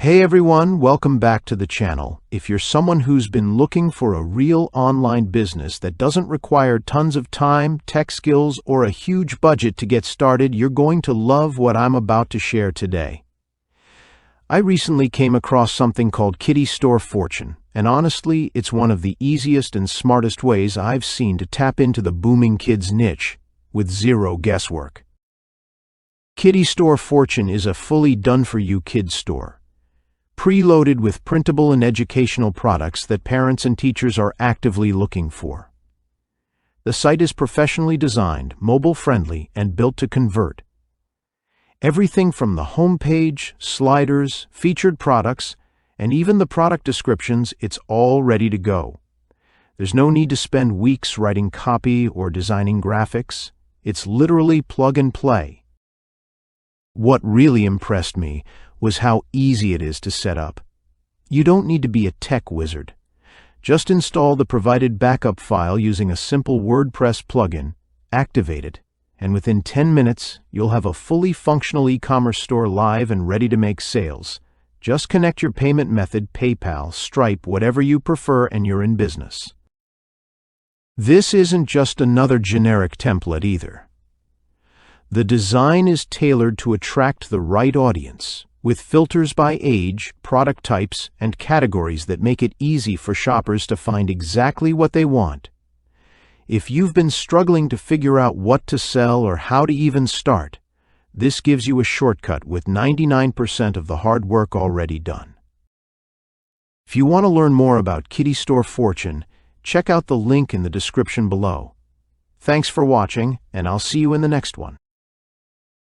Hey everyone, welcome back to the channel. If you're someone who's been looking for a real online business that doesn't require tons of time, tech skills, or a huge budget to get started, you're going to love what I'm about to share today. I recently came across something called Kiddy Store Fortune, and honestly, it's one of the easiest and smartest ways I've seen to tap into the booming kids niche with zero guesswork. Kiddy Store Fortune is a fully done-for-you kids store, preloaded with printable and educational products that parents and teachers are actively looking for. The site is professionally designed, mobile-friendly, and built to convert. Everything from the homepage, sliders, featured products, and even the product descriptions, it's all ready to go. There's no need to spend weeks writing copy or designing graphics. It's literally plug and play. What really impressed me was how easy it is to set up. You don't need to be a tech wizard. Just install the provided backup file using a simple WordPress plugin, activate it, and within 10 minutes, you'll have a fully functional e-commerce store live and ready to make sales. Just connect your payment method, PayPal, Stripe, whatever you prefer, and you're in business. This isn't just another generic template either. The design is tailored to attract the right audience, with filters by age, product types, and categories that make it easy for shoppers to find exactly what they want. If you've been struggling to figure out what to sell or how to even start, this gives you a shortcut with 99% of the hard work already done. If you want to learn more about Kiddy Store Fortune, check out the link in the description below. Thanks for watching, and I'll see you in the next one.